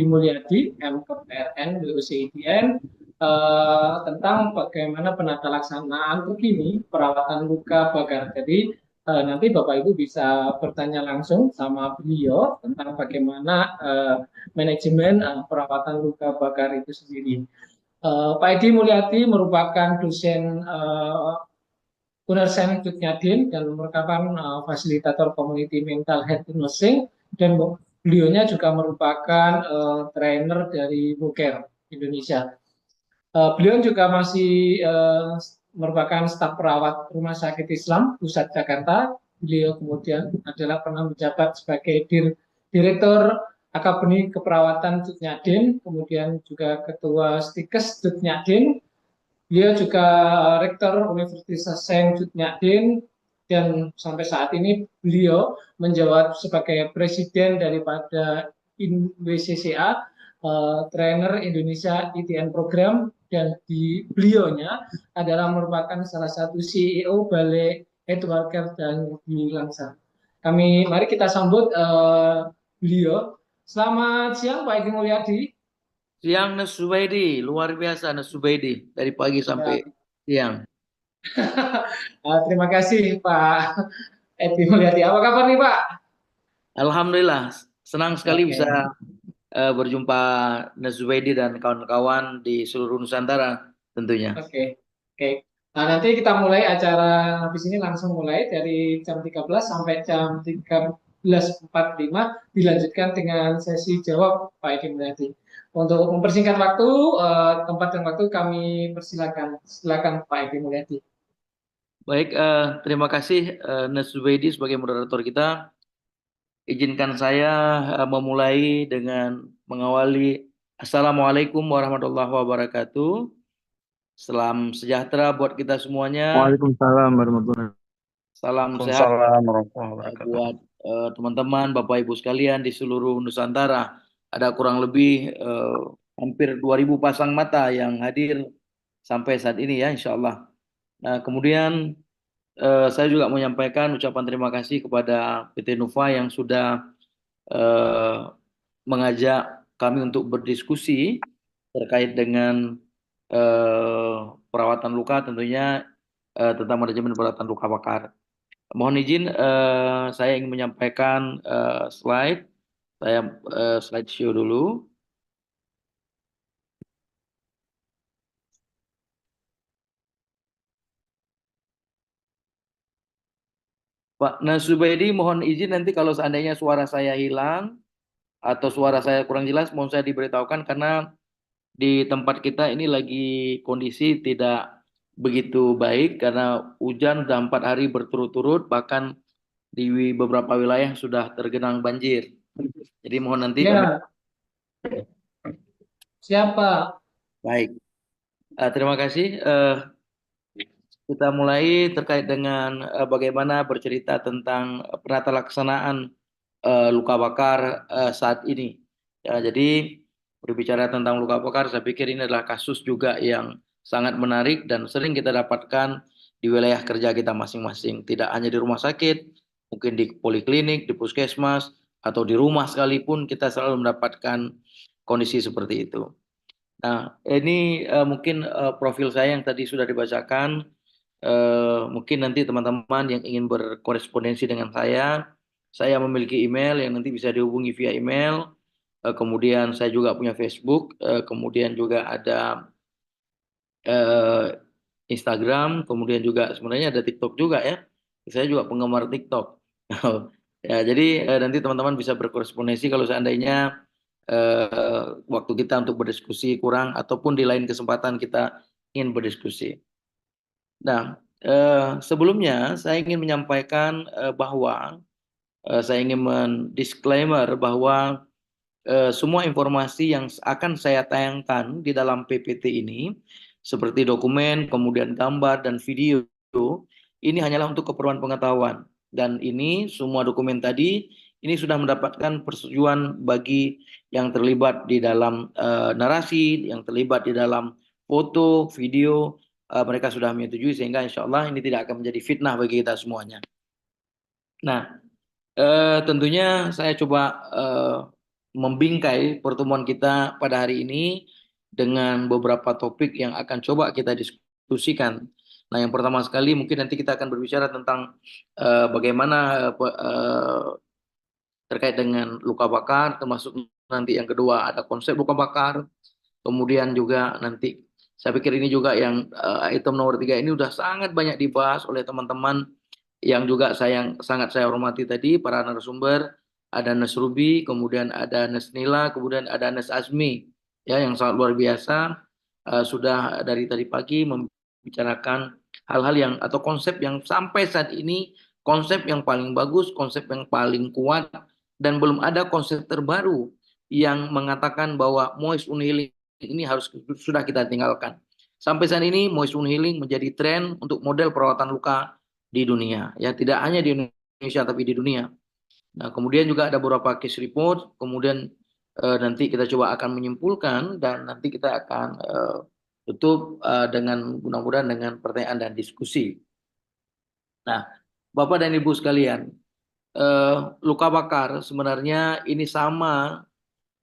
Mulyadi, MKPRN, WUCIDN, tentang bagaimana penata laksanaan terkini perawatan luka bakar. Jadi nanti Bapak Ibu bisa bertanya langsung sama beliau tentang bagaimana manajemen perawatan luka bakar itu sendiri. Pak Edi Mulyadi merupakan dosen Unersen Cutnyadin dan merupakan fasilitator community mental health nursing, dan beliaunya juga merupakan trainer dari Buker Indonesia. Beliau juga masih merupakan staf perawat Rumah Sakit Islam Pusat Jakarta. Beliau kemudian adalah pernah menjabat sebagai Direktur Akademi Keperawatan Cutnyadin, kemudian juga Ketua Stikes Cutnyadin. Dia juga Rektor Universitas Saint Cutnyadin, dan sampai saat ini beliau menjawab sebagai Presiden daripada WCCA, Trainer Indonesia ITN Program, dan di beliaunya adalah merupakan salah satu CEO Balai Healthcare dan di Langsar. Mari kita sambut beliau. Selamat siang Pak Edi Mulyadi. Siang Nes Zubaidi, luar biasa Nes Zubaidi, dari pagi sampai Ya. siang. Terima kasih Pak Edi Mulyadi. Apa kabar nih Pak? Alhamdulillah, senang sekali bisa Oke, berjumpa Nes Zubaidi dan kawan-kawan di seluruh Nusantara tentunya. oke, oke. Nah, nanti kita mulai acara habis ini, langsung mulai dari jam 13 sampai jam 13.45, dilanjutkan dengan sesi jawab Pak Edi Mulyadi. Untuk mempersingkat waktu, tempat dan waktu kami persilakan. Silakan Pak Edi Mulyadi. Baik, terima kasih Nes Zubaidi sebagai moderator kita. Izinkan saya memulai dengan mengawali Assalamualaikum warahmatullahi wabarakatuh. Salam sejahtera buat kita semuanya. Waalaikumsalam warahmatullahi Salam sehat Waalaikumsalam warahmatullahi wabarakatuh. buat teman-teman, Bapak Ibu sekalian di seluruh Nusantara. Ada kurang lebih hampir 2.000 pasang mata yang hadir sampai saat ini ya, insya Allah. Nah, kemudian saya juga menyampaikan ucapan terima kasih kepada PT Nuva yang sudah eh, mengajak kami untuk berdiskusi terkait dengan perawatan luka, tentunya tentang manajemen perawatan luka bakar. Mohon izin, saya ingin menyampaikan slide. Saya slide show dulu. Pak Nasubaidi, mohon izin nanti kalau seandainya suara saya hilang atau suara saya kurang jelas, mohon saya diberitahukan karena di tempat kita ini lagi kondisi tidak begitu baik karena hujan sudah 4 hari berturut-turut, bahkan di beberapa wilayah sudah tergenang banjir. Jadi mohon nanti kami. Ya, siapa? Baik. Terima kasih. Kita mulai terkait dengan bagaimana bercerita tentang penata laksanaan luka bakar saat ini. Ya, jadi berbicara tentang luka bakar, saya pikir ini adalah kasus juga yang sangat menarik dan sering kita dapatkan di wilayah kerja kita masing-masing. Tidak hanya di rumah sakit, mungkin di poliklinik, di puskesmas, atau di rumah sekalipun kita selalu mendapatkan kondisi seperti itu. Nah, ini mungkin profil saya yang tadi sudah dibacakan. Mungkin nanti teman-teman yang ingin berkorespondensi dengan saya memiliki email yang nanti bisa dihubungi via email. Kemudian saya juga punya Facebook, kemudian juga ada eh, Instagram, kemudian juga sebenarnya ada TikTok juga ya. Saya juga penggemar TikTok. Ya, jadi nanti teman-teman bisa berkorespondensi kalau seandainya waktu kita untuk berdiskusi kurang ataupun di lain kesempatan kita ingin berdiskusi. Nah, sebelumnya saya ingin menyampaikan bahwa saya ingin mendisklaimer bahwa semua informasi yang akan saya tayangkan di dalam PPT ini, seperti dokumen, kemudian gambar dan video, ini hanyalah untuk keperluan pengetahuan. Dan ini semua dokumen tadi, ini sudah mendapatkan persetujuan bagi yang terlibat di dalam narasi, yang terlibat di dalam foto, video, mereka sudah menyetujui sehingga insya Allah ini tidak akan menjadi fitnah bagi kita semuanya. Nah, tentunya saya coba membingkai pertemuan kita pada hari ini dengan beberapa topik yang akan coba kita diskusikan. Nah, yang pertama sekali mungkin nanti kita akan berbicara tentang bagaimana terkait dengan luka bakar, termasuk nanti yang kedua ada konsep luka bakar, kemudian juga nanti saya pikir ini juga yang item nomor 3 ini udah sangat banyak dibahas oleh teman-teman yang juga sangat saya hormati tadi, para narasumber, ada Nes Ruby, kemudian ada Nes Nila, kemudian ada Nes Azmi, ya yang sangat luar biasa, sudah dari tadi pagi membicarakan hal-hal yang atau konsep yang sampai saat ini konsep yang paling bagus, konsep yang paling kuat, dan belum ada konsep terbaru yang mengatakan bahwa moist wound healing ini harus sudah kita tinggalkan. Sampai saat ini moist wound healing menjadi tren untuk model perawatan luka di dunia, ya tidak hanya di Indonesia tapi di dunia. Nah, kemudian juga ada beberapa case report, kemudian nanti kita coba akan menyimpulkan dan nanti kita akan tutup dengan mudah-mudahan dengan pertanyaan dan diskusi. Nah, Bapak dan Ibu sekalian, luka bakar sebenarnya ini sama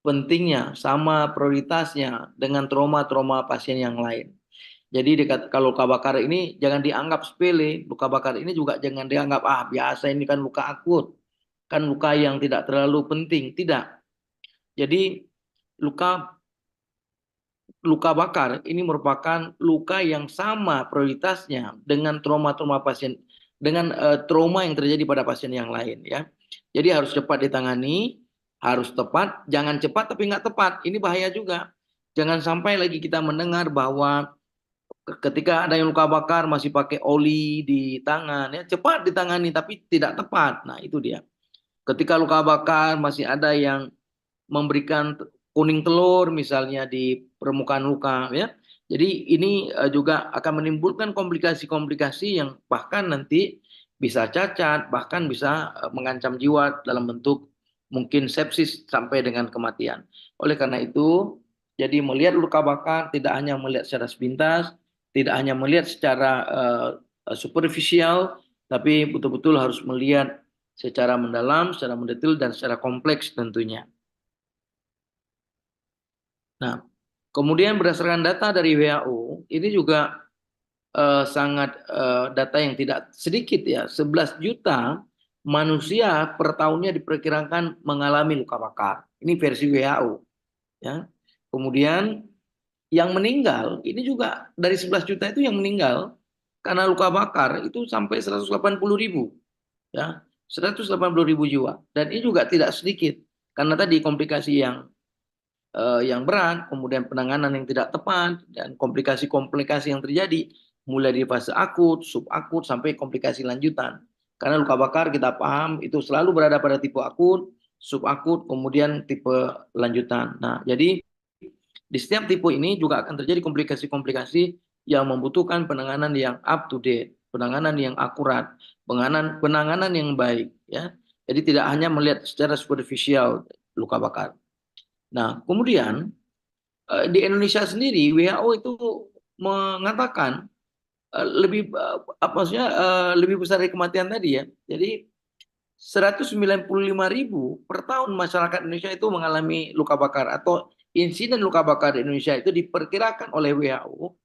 pentingnya, sama prioritasnya dengan trauma-trauma pasien yang lain. Jadi kalau luka bakar ini jangan dianggap sepele, luka bakar ini juga jangan dianggap biasa ini kan luka akut, kan luka yang tidak terlalu penting, tidak. Jadi luka bakar ini merupakan luka yang sama prioritasnya dengan trauma-trauma pasien, dengan trauma yang terjadi pada pasien yang lain, ya. Jadi harus cepat ditangani, harus tepat, jangan cepat tapi nggak tepat. Ini bahaya juga. Jangan sampai lagi kita mendengar bahwa ketika ada yang luka bakar masih pakai oli di tangan, ya cepat ditangani tapi tidak tepat. Nah itu dia. Ketika luka bakar masih ada yang memberikan kuning telur misalnya di permukaan luka, ya. Jadi ini juga akan menimbulkan komplikasi-komplikasi yang bahkan nanti bisa cacat, bahkan bisa mengancam jiwa dalam bentuk mungkin sepsis sampai dengan kematian. Oleh karena itu, jadi melihat luka bakar tidak hanya melihat secara sepintas, tidak hanya melihat secara superficial, tapi betul-betul harus melihat secara mendalam, secara mendetail, dan secara kompleks tentunya. Nah, kemudian berdasarkan data dari WHO, ini juga sangat data yang tidak sedikit ya, 11 juta manusia per tahunnya diperkirakan mengalami luka bakar. Ini versi WHO. Ya. Kemudian yang meninggal ini juga dari 11 juta itu yang meninggal karena luka bakar itu sampai 180.000, ya, 180.000 jiwa, dan ini juga tidak sedikit karena tadi komplikasi yang berat, kemudian penanganan yang tidak tepat, dan komplikasi-komplikasi yang terjadi mulai di fase akut, subakut sampai komplikasi lanjutan. Karena luka bakar kita paham itu selalu berada pada tipe akut, subakut, kemudian tipe lanjutan. Nah, jadi di setiap tipe ini juga akan terjadi komplikasi-komplikasi yang membutuhkan penanganan yang up to date, penanganan yang akurat, penanganan yang baik, ya. Jadi tidak hanya melihat secara superficial luka bakar. Nah, kemudian di Indonesia sendiri WHO itu mengatakan lebih besar dari kematian tadi, ya. Jadi 195.000 per tahun masyarakat Indonesia itu mengalami luka bakar, atau insiden luka bakar di Indonesia itu diperkirakan oleh WHO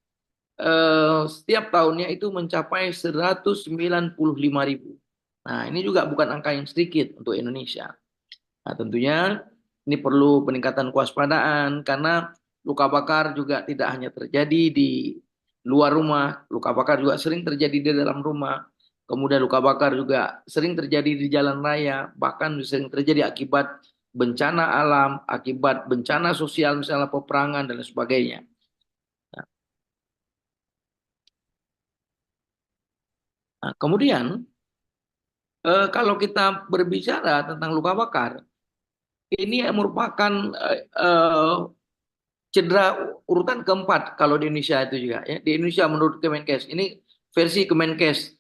setiap tahunnya itu mencapai 195.000. Nah, ini juga bukan angka yang sedikit untuk Indonesia. Nah, tentunya ini perlu peningkatan kewaspadaan karena luka bakar juga tidak hanya terjadi di luar rumah, luka bakar juga sering terjadi di dalam rumah. Kemudian luka bakar juga sering terjadi di jalan raya, bahkan sering terjadi akibat bencana alam, akibat bencana sosial misalnya peperangan dan sebagainya. Nah, kemudian kalau kita berbicara tentang luka bakar, ini merupakan cedera urutan keempat kalau di Indonesia itu juga, ya. Di Indonesia menurut Kemenkes, ini versi Kemenkes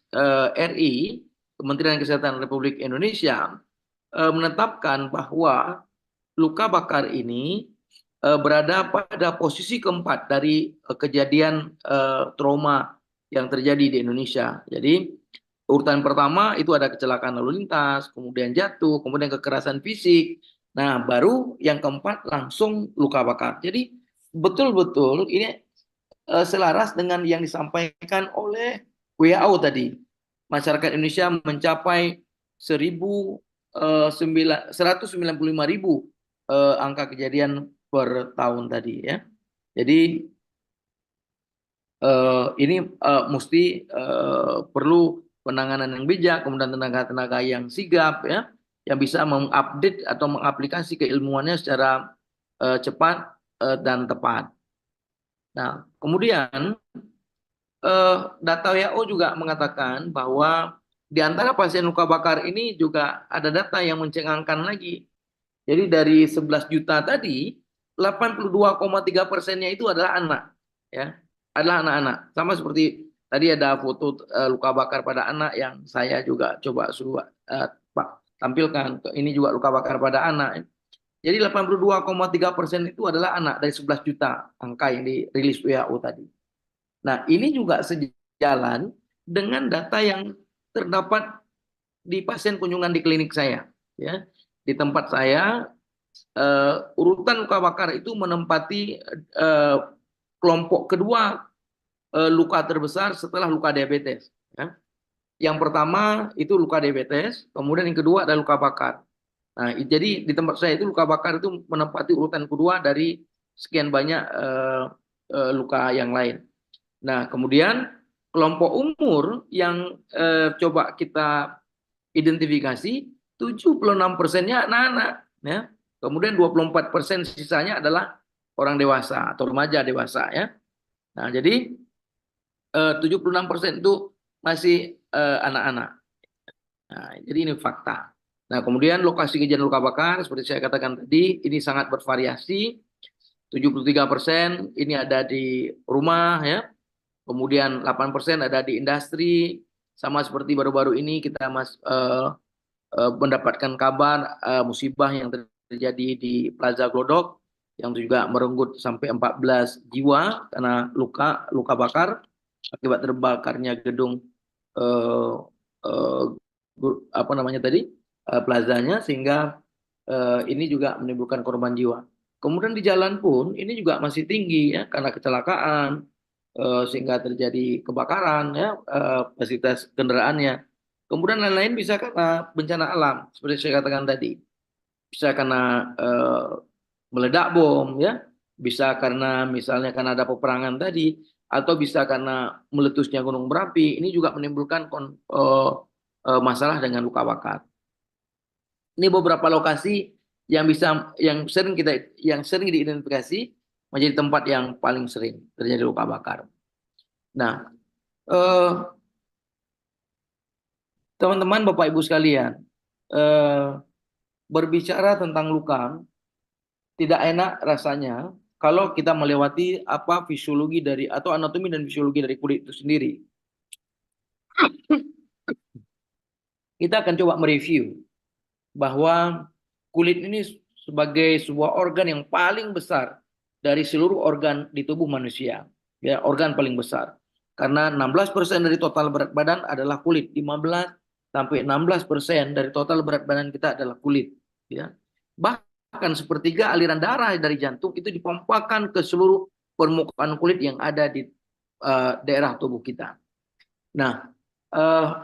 RI, Kementerian Kesehatan Republik Indonesia, menetapkan bahwa luka bakar ini berada pada posisi keempat dari kejadian trauma yang terjadi di Indonesia. Jadi urutan pertama itu ada kecelakaan lalu lintas, kemudian jatuh, kemudian kekerasan fisik, Nah, baru yang keempat langsung luka bakar. Jadi betul-betul ini selaras dengan yang disampaikan oleh WHO tadi. Masyarakat Indonesia mencapai 195.000 angka kejadian per tahun tadi ya. Jadi ini mesti perlu penanganan yang bijak, kemudian tenaga-tenaga yang sigap ya, yang bisa mengupdate atau mengaplikasi keilmuannya secara cepat dan tepat. Nah, kemudian data WHO juga mengatakan bahwa di antara pasien luka bakar ini juga ada data yang mencengangkan lagi. Jadi dari 11 juta tadi, 82,3%-nya itu adalah anak, ya, adalah anak-anak. Sama seperti tadi ada foto luka bakar pada anak yang saya juga coba suruh Pak tampilkan. Ini juga luka bakar pada anak. Jadi 82,3% itu adalah anak dari 11 juta angka yang dirilis WHO tadi. Nah, ini juga sejalan dengan data yang terdapat di pasien kunjungan di klinik saya. Ya, di tempat saya urutan luka bakar itu menempati kelompok kedua luka terbesar setelah luka diabetes. Ya. Yang pertama itu luka diabetes, kemudian yang kedua adalah luka bakar. Nah, jadi di tempat saya itu luka bakar itu menempati urutan kedua dari sekian banyak luka yang lain. Nah, kemudian kelompok umur yang coba kita identifikasi 76%-nya anak-anak ya. Kemudian 24% sisanya adalah orang dewasa atau remaja dewasa ya. Nah, jadi 76% itu masih anak-anak. Nah, jadi ini fakta. Nah, kemudian lokasi kejadian luka bakar seperti saya katakan tadi ini sangat bervariasi. 73% ini ada di rumah ya. Kemudian 8% ada di industri. Sama seperti baru-baru ini kita mendapatkan kabar musibah yang terjadi di Plaza Glodok yang juga merenggut sampai 14 jiwa karena luka bakar akibat terbakarnya gedung apa namanya tadi plazanya, sehingga ini juga menimbulkan korban jiwa. Kemudian di jalan pun ini juga masih tinggi ya karena kecelakaan sehingga terjadi kebakaran ya fasilitas kendaraannya. Kemudian lain-lain bisa karena bencana alam seperti saya katakan tadi, bisa karena meledak bom ya, bisa karena misalnya karena ada peperangan tadi, atau bisa karena meletusnya gunung berapi. Ini juga menimbulkan masalah dengan luka bakar. Ini beberapa lokasi yang sering diidentifikasi menjadi tempat yang paling sering terjadi luka bakar. Nah, teman-teman, Bapak Ibu sekalian, berbicara tentang luka tidak enak rasanya kalau kita melewati apa fisiologi dari atau anatomi dan fisiologi dari kulit itu sendiri. Kita akan coba mereview bahwa kulit ini sebagai sebuah organ yang paling besar dari seluruh organ di tubuh manusia, ya, organ paling besar. Karena 16% dari total berat badan adalah kulit, 15 sampai 16% dari total berat badan kita adalah kulit, ya. Bahkan sepertiga aliran darah dari jantung itu dipompakan ke seluruh permukaan kulit yang ada di daerah tubuh kita. Nah,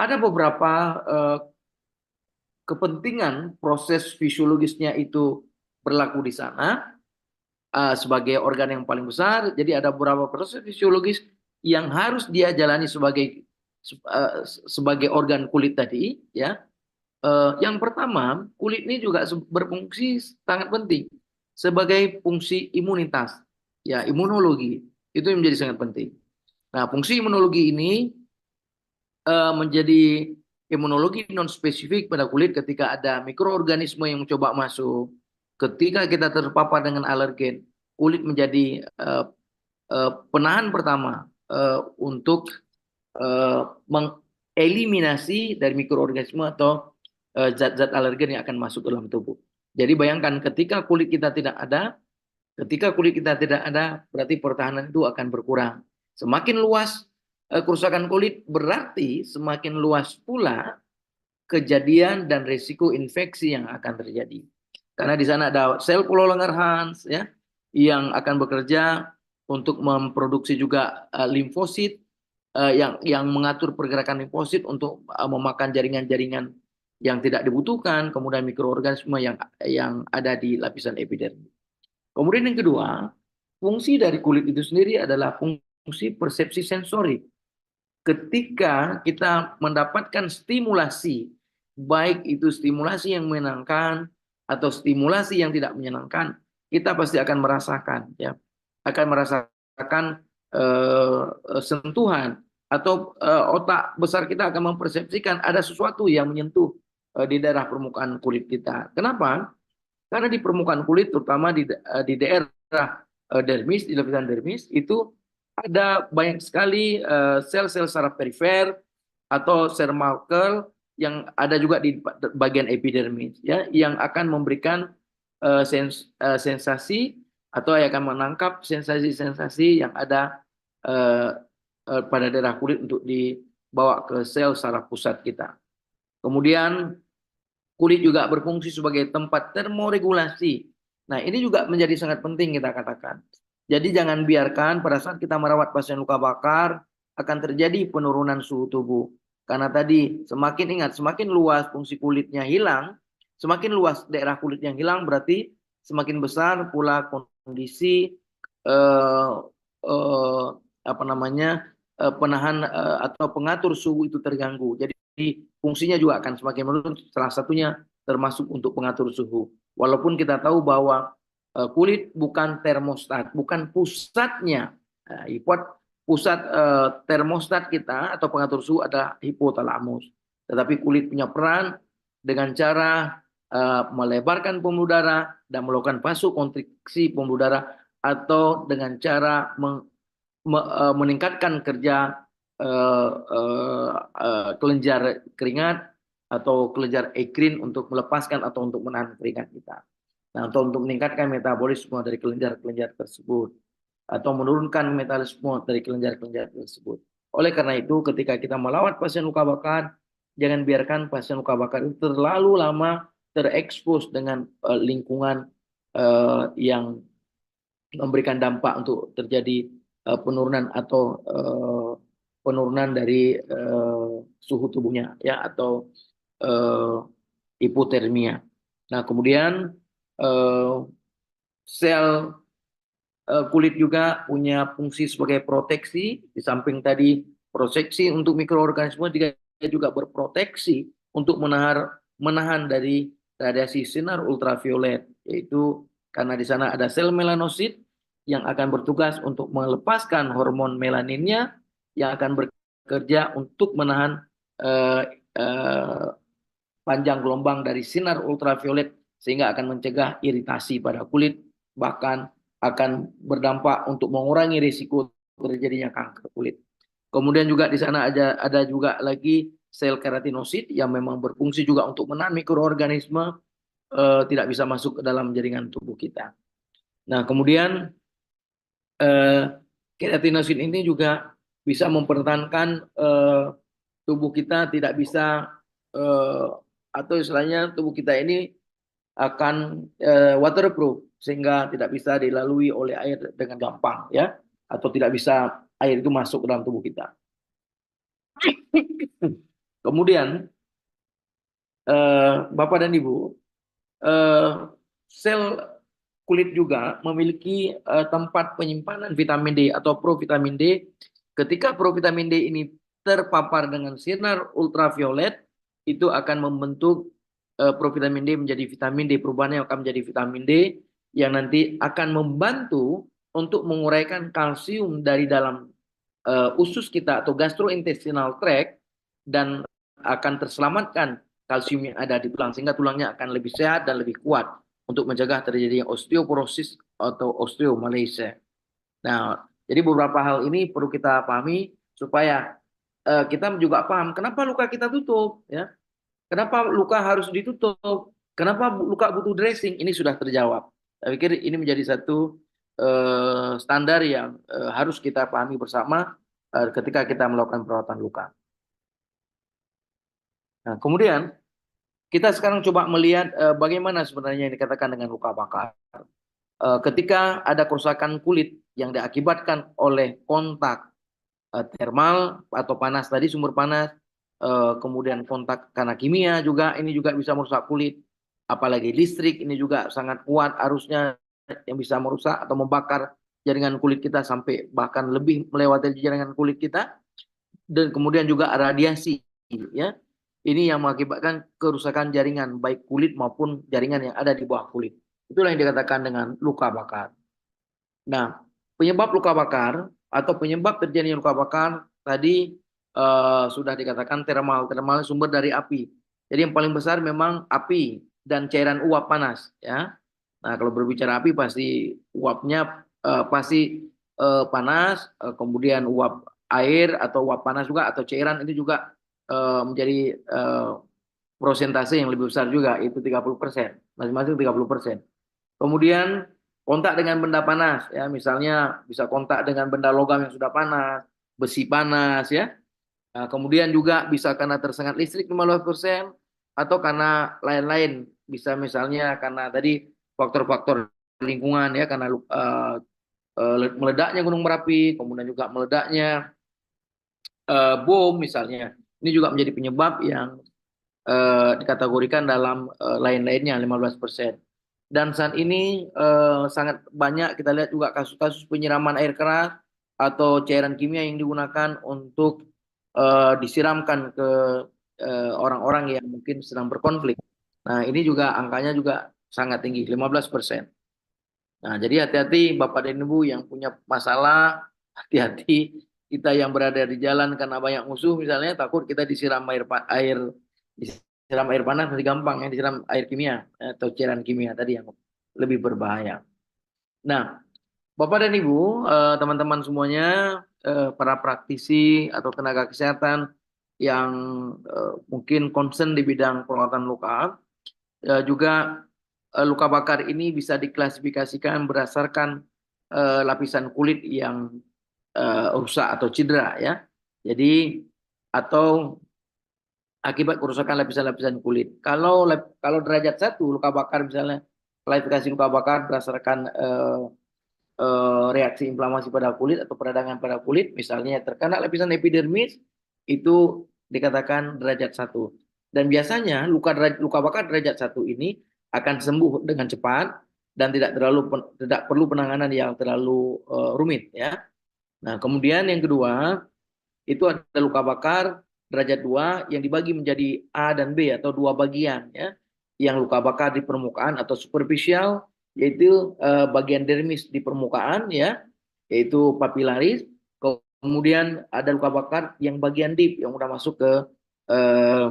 ada beberapa kepentingan proses fisiologisnya itu berlaku di sana sebagai organ yang paling besar. Jadi ada beberapa proses fisiologis yang harus dia jalani sebagai organ kulit tadi, ya. Yang pertama, kulit ini juga berfungsi sangat penting sebagai fungsi imunitas, ya, imunologi itu yang menjadi sangat penting. Nah, fungsi imunologi ini menjadi imunologi non spesifik pada kulit ketika ada mikroorganisme yang mencoba masuk. Ketika kita terpapar dengan alergen, kulit menjadi penahan pertama untuk mengeliminasi dari mikroorganisme atau zat-zat alergen yang akan masuk dalam tubuh. Jadi bayangkan ketika kulit kita tidak ada, berarti pertahanan itu akan berkurang. Semakin luas kerusakan kulit berarti semakin luas pula kejadian dan risiko infeksi yang akan terjadi. Karena di sana ada sel Pulau Langerhans ya yang akan bekerja untuk memproduksi juga limfosit yang mengatur pergerakan limfosit untuk memakan jaringan-jaringan yang tidak dibutuhkan, kemudian mikroorganisme yang ada di lapisan epidermis. Kemudian yang kedua, fungsi dari kulit itu sendiri adalah fungsi persepsi sensori. Ketika kita mendapatkan stimulasi, baik itu stimulasi yang menyenangkan atau stimulasi yang tidak menyenangkan, kita pasti akan merasakan, ya, akan merasakan sentuhan atau otak besar kita akan mempersepsikan ada sesuatu yang menyentuh di daerah permukaan kulit kita. Kenapa? Karena di permukaan kulit, terutama di daerah dermis, di lapisan dermis, itu ada banyak sekali sel-sel saraf perifer atau sel Merkel yang ada juga di bagian epidermis, ya, yang akan memberikan sensasi atau yang akan menangkap sensasi-sensasi yang ada pada daerah kulit untuk dibawa ke sel saraf pusat kita. Kemudian kulit juga berfungsi sebagai tempat termoregulasi. Nah, ini juga menjadi sangat penting kita katakan. Jadi jangan biarkan pada saat kita merawat pasien luka bakar akan terjadi penurunan suhu tubuh. Karena tadi semakin luas fungsi kulitnya hilang, semakin luas daerah kulit yang hilang berarti semakin besar pula kondisi penahan atau pengatur suhu itu terganggu. Jadi fungsinya juga akan semakin menurun, salah satunya termasuk untuk pengatur suhu. Walaupun kita tahu bahwa kulit bukan termostat, bukan pusatnya. Pusat termostat kita atau pengatur suhu adalah hipotalamus. Tetapi kulit punya peran dengan cara melebarkan pembuluh darah dan melakukan vasokonstriksi pembuluh darah atau dengan cara meningkatkan kerja kelenjar keringat atau kelenjar ekrin untuk melepaskan atau untuk menahan keringat kita. Nah, untuk meningkatkan metabolisme dari kelenjar-kelenjar tersebut atau menurunkan metabolisme dari kelenjar-kelenjar tersebut. Oleh karena itu, ketika kita melawat pasien luka bakar, jangan biarkan pasien luka bakar itu terlalu lama terekspos dengan lingkungan yang memberikan dampak untuk terjadi penurunan atau penurunan dari suhu tubuhnya, ya, atau hipotermia. Nah, kemudian sel kulit juga punya fungsi sebagai proteksi. Di samping tadi proteksi untuk mikroorganisme, dia juga berproteksi untuk menahan dari radiasi sinar ultraviolet, yaitu karena di sana ada sel melanosit yang akan bertugas untuk melepaskan hormon melaninnya yang akan bekerja untuk menahan panjang gelombang dari sinar ultraviolet sehingga akan mencegah iritasi pada kulit, bahkan akan berdampak untuk mengurangi risiko terjadinya kanker kulit. Kemudian juga di sana ada juga lagi sel keratinosit yang memang berfungsi juga untuk menahan mikroorganisme tidak bisa masuk ke dalam jaringan tubuh kita. Nah, kemudian keratinosit ini juga bisa mempertahankan tubuh kita tidak bisa atau istilahnya tubuh kita ini akan waterproof sehingga tidak bisa dilalui oleh air dengan gampang, ya, atau tidak bisa air itu masuk ke dalam tubuh kita. Kemudian Bapak dan Ibu, sel kulit juga memiliki tempat penyimpanan vitamin D atau provitamin D. Ketika provitamin D ini terpapar dengan sinar ultraviolet, itu akan membentuk provitamin D menjadi vitamin D, perubahannya akan menjadi vitamin D yang nanti akan membantu untuk menguraikan kalsium dari dalam usus kita atau gastrointestinal tract dan akan terselamatkan kalsium yang ada di tulang sehingga tulangnya akan lebih sehat dan lebih kuat untuk mencegah terjadinya osteoporosis atau osteomalacia. Nah, jadi beberapa hal ini perlu kita pahami supaya kita juga paham kenapa luka kita tutup, ya. Kenapa luka harus ditutup? Kenapa luka butuh dressing? Ini sudah terjawab. Saya pikir ini menjadi satu standar yang harus kita pahami bersama ketika kita melakukan perawatan luka. Nah, kemudian kita sekarang coba melihat bagaimana sebenarnya yang dikatakan dengan luka bakar. Ketika ada kerusakan kulit yang diakibatkan oleh kontak termal atau panas tadi, sumber panas, kemudian kontak karena kimia juga, ini juga bisa merusak kulit. Apalagi listrik, ini juga sangat kuat arusnya yang bisa merusak atau membakar jaringan kulit kita sampai bahkan lebih melewati jaringan kulit kita. Dan kemudian juga radiasi, ya. Ini yang mengakibatkan kerusakan jaringan baik kulit maupun jaringan yang ada di bawah kulit. Itulah yang dikatakan dengan luka bakar. Nah, penyebab luka bakar atau penyebab terjadinya luka bakar tadi sudah dikatakan termal. Termal sumber dari api. Jadi yang paling besar memang api dan cairan uap panas, ya. Nah, kalau berbicara api pasti uapnya pasti panas, kemudian uap air atau uap panas juga atau cairan itu juga menjadi persentase yang lebih besar juga, itu 30%, masing-masing 30%. Kemudian kontak dengan benda panas, ya, misalnya bisa kontak dengan benda logam yang sudah panas, besi panas, ya. Nah, kemudian juga bisa karena tersengat listrik 15% atau karena lain-lain, bisa misalnya karena tadi faktor-faktor lingkungan, ya, karena meledaknya Gunung Merapi, kemudian juga meledaknya bom misalnya. Ini juga menjadi penyebab yang dikategorikan dalam lain-lainnya 15%. Dan saat ini sangat banyak kita lihat juga kasus-kasus penyiraman air keras atau cairan kimia yang digunakan untuk disiramkan ke orang-orang yang mungkin sedang berkonflik. Nah, ini juga angkanya juga sangat tinggi, 15%. Nah, jadi hati-hati Bapak dan Ibu yang punya masalah, hati-hati kita yang berada di jalan karena banyak musuh misalnya, takut kita disiram disiram air panas masih gampang, ya, disiram air kimia atau cairan kimia tadi yang lebih berbahaya. Nah, Bapak dan Ibu, teman-teman semuanya, para praktisi atau tenaga kesehatan yang mungkin concern di bidang perawatan luka, juga luka bakar ini bisa diklasifikasikan berdasarkan lapisan kulit yang rusak atau cedera, ya. Jadi atau akibat kerusakan lapisan-lapisan kulit. Kalau derajat 1 luka bakar misalnya, klasifikasi luka bakar berdasarkan reaksi inflamasi pada kulit atau peradangan pada kulit, misalnya terkena lapisan epidermis, itu dikatakan derajat 1. Dan biasanya luka bakar derajat 1 ini akan sembuh dengan cepat dan tidak perlu penanganan yang terlalu rumit, ya. Nah, kemudian yang kedua itu ada luka bakar derajat 2 yang dibagi menjadi A dan B atau dua bagian, ya. Yang luka bakar di permukaan atau superficial, yaitu bagian dermis di permukaan, ya, yaitu papilaris. Kemudian ada luka bakar yang bagian deep yang udah masuk ke eh,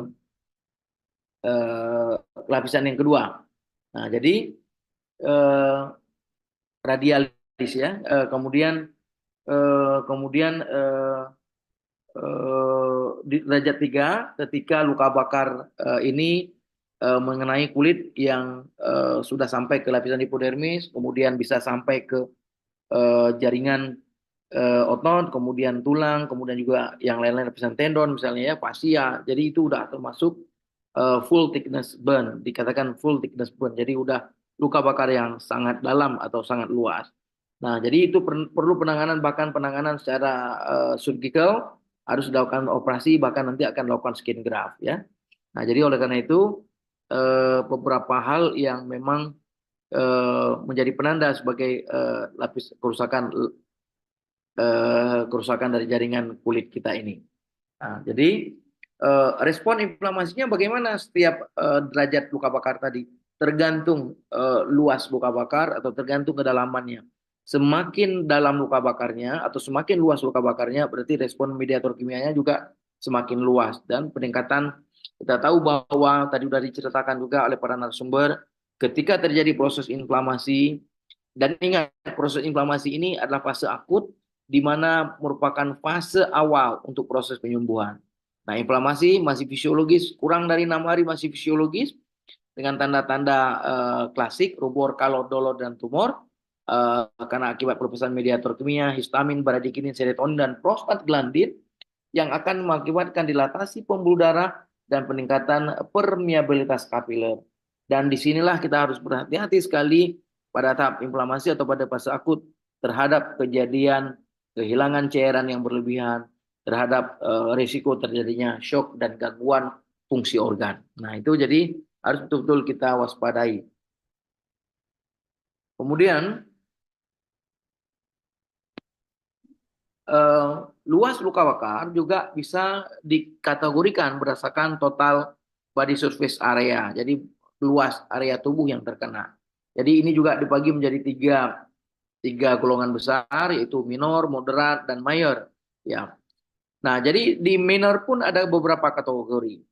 lapisan yang kedua. Nah, jadi eh, radialis, ya. Kemudian di derajat 3 ketika luka bakar ini mengenai kulit yang sudah sampai ke lapisan hipodermis, kemudian bisa sampai ke jaringan otot, kemudian tulang, kemudian juga yang lain-lain lapisan tendon misalnya, ya, fascia. Jadi itu udah termasuk full thickness burn, dikatakan full thickness burn. Jadi udah luka bakar yang sangat dalam atau sangat luas. Nah, jadi itu perlu penanganan, bahkan penanganan secara surgical, harus dilakukan operasi, bahkan nanti akan dilakukan skin graft, ya. Nah, jadi oleh karena itu beberapa hal yang memang menjadi penanda sebagai lapis kerusakan dari jaringan kulit kita ini. Nah, jadi respon inflamasinya bagaimana setiap derajat luka bakar tadi? Tergantung luas luka bakar atau tergantung kedalamannya. Semakin dalam luka bakarnya atau semakin luas luka bakarnya, berarti respon mediator kimianya juga semakin luas. Dan peningkatan, kita tahu bahwa tadi sudah diceritakan juga oleh para narasumber, ketika terjadi proses inflamasi, dan ingat proses inflamasi ini adalah fase akut, di mana merupakan fase awal untuk proses penyembuhan. Nah, inflamasi masih fisiologis, kurang dari 6 hari masih fisiologis, dengan tanda-tanda klasik, rubor, kalor, dolor, dan tumor, karena akibat perpecahan mediator kimia, histamin, bradikinin, serotonin, dan prostaglandin, yang akan mengakibatkan dilatasi pembuluh darah dan peningkatan permeabilitas kapiler. Dan disinilah kita harus berhati-hati sekali pada tahap inflamasi atau pada fase akut terhadap kejadian kehilangan cairan yang berlebihan, terhadap risiko terjadinya shock dan gangguan fungsi organ. Nah, itu jadi harus betul-betul kita waspadai. Kemudian luas luka bakar juga bisa dikategorikan berdasarkan total body surface area. Jadi luas area tubuh yang terkena. Jadi ini juga dibagi menjadi tiga golongan besar, yaitu minor, moderat, dan mayor. Ya. Nah, jadi di minor pun ada beberapa kategori.